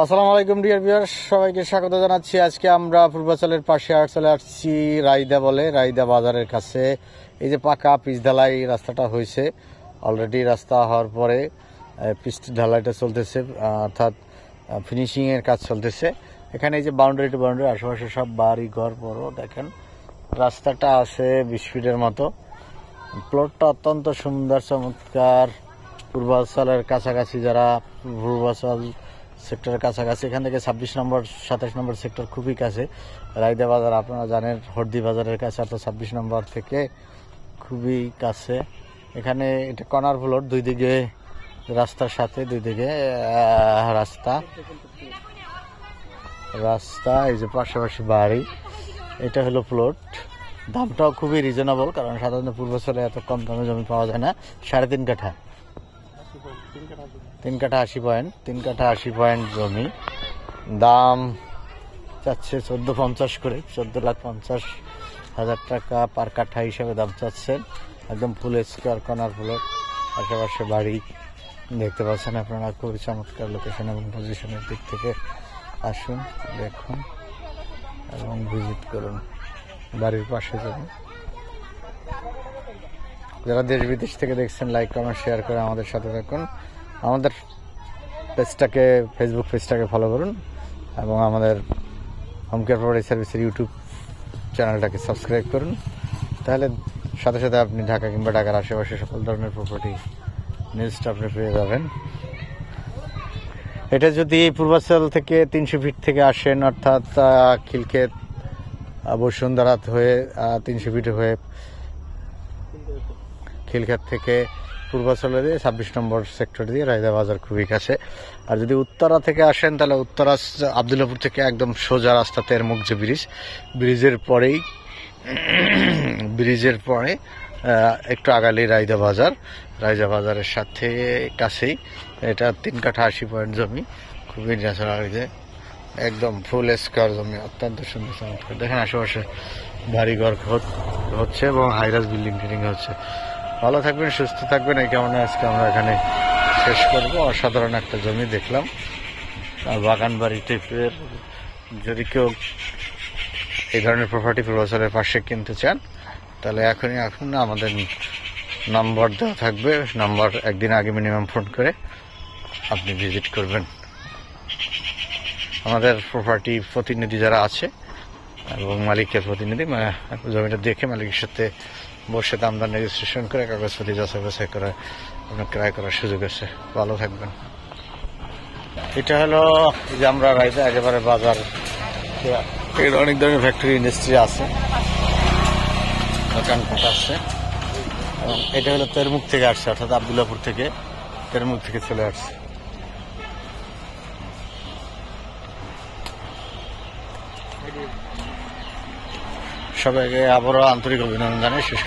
আসসালামু আলাইকুম dear viewers, সবাইকে স্বাগত জানাচ্ছি। আজকে আমরা পূর্বাচলের পাশে চলে আসছি রায়দা বলে, রায়দা বাজারের কাছে। এই যে পাকা পিচ ঢালাই রাস্তাটা হয়েছে অলরেডি। রাস্তা হওয়ার পরে পিচ ঢালাইটা চলতেছে, অর্থাৎ ফিনিশিং এর কাজ চলতেছে। এখানে এই যে বাউন্ডারি টু বাউন্ডারি, আশেপাশে সব বাড়ি ঘর বড়। দেখেন রাস্তাটা আছে 20 ফিটের মতো। প্লটটা অত্যন্ত সুন্দর চমৎকার। পূর্বাচলের কাছাকাছি যারা পূর্বাচল সেক্টরের কাছাকাছি, এখান থেকে 26 নম্বর 27 নম্বর সেক্টর খুবই কাছে। রায়দা বাজার আপনারা জানেন হরদি বাজারের কাছে, অর্থাৎ 26 নম্বর থেকে খুবই কাছে। এখানে এটা কর্নার প্লট, দুই দিকে রাস্তার সাথে, দুই দিকে রাস্তা এই যে পাশাপাশি বাড়ি। এটা হলো প্লট। দামটাও খুবই রিজনেবল, কারণ সাধারণত পূর্বাচলে এত কম দামে জমি পাওয়া যায় না। 3.5 কাঠা, 3 কাঠা 80 পয়েন্ট, 3 কাঠা 80 পয়েন্ট জমি। দাম চাচ্ছে 1450 করে, 14,50,000 টাকা পার কাঠা হিসাবে দাম চাচ্ছেন। একদম ফুল স্কোয়ার কর্নার প্লট, আশেপাশে বাড়ি দেখতে পাচ্ছেন আপনারা। খুবই চমৎকার লোকেশন এবং পজিশনের দিক থেকে। আসুন, দেখুন এবং ভিজিট করুন। বাড়ির পাশে যাবেন। যারা দেশ বিদেশ থেকে দেখছেন, লাইক কমেন্ট শেয়ার করে আমাদের সাথে থাকুন। আমাদের পেজটাকে, ফেসবুক পেজটাকে ফলো করুন এবং আমাদের হোম কেয়ার প্রপার্টি সার্ভিসের ইউটিউব চ্যানেলটাকে সাবস্ক্রাইব করুন। তাহলে সাথে সাথে আপনি ঢাকা কিংবা ঢাকার আশেপাশে সকল ধরনের প্রপার্টি নিউজটা আপনি পেয়ে যাবেন। এটা যদি পূর্বাচল থেকে 300 ফিট থেকে আসেন, অর্থাৎ খিলক্ষেত বসুন্ধরা হয়ে 300 ফিট হয়ে খিলক্ষেত থেকে পূর্বাচলে দিয়ে 26 নম্বর সেক্টর দিয়ে রায়দা বাজার খুবই কাছে। আর যদি উত্তরা থেকে আসেন, তাহলে উত্তরা আবদুল্লাপুর থেকে একদম সোজা রাস্তা, তেরমুখ যে ব্রিজের পরে একটু আগালি রায়দা বাজার। রায়দা বাজারের সাথে কাছেই এটা 3 কাঠা 80 পয়েন্ট জমি, খুবই ন্যাচারাল, একদম ফুল স্কোয়ার জমি, অত্যন্ত সুন্দর চমৎকার। দেখেন আশেপাশে বাড়িঘর হচ্ছে এবং হাইরাস বিল্ডিং টিল্ডিং হচ্ছে। ভালো থাকবেন, সুস্থ থাকবেন। এই কারণে আজকে আমরা এখানে শেষ করবো। অসাধারণ একটা জমি দেখলাম। আর বাগান বাড়ি টাইপের যদি কেউ এই ধরনের প্রপার্টি পূর্বাচলের পাশে কিনতে চান, তাহলে এখনই আমাদের নাম্বার দেওয়া থাকবে। নাম্বার একদিন আগে মিনিমাম ফোন করে আপনি ভিজিট করবেন। আমাদের প্রপার্টি প্রতিনিধি যারা আছে এবং মালিকের প্রতিনিধি, জমিটা দেখে মালিকের সাথে বসে দাম দাম রেজিস্ট্রেশন করে কাগজপত্র যাচাই বাছাই করে আপনার ক্রয় করার সুযোগ আছে। ভালো থাকবেন। এটা হলো যে আমরা রায়দা একেবারে বাজার, অনেক ধরনের ফ্যাক্টরি ইন্ডাস্ট্রি আছে, দোকানপাট আছে। এবং এটা হলো তেরমুখ থেকে আসছে, অর্থাৎ আবদুল্লাপুর থেকে, তেরমুখ থেকে চলে আসছে। সবাইকে আবারও আন্তরিক অভিনন্দন জানাই। শেষ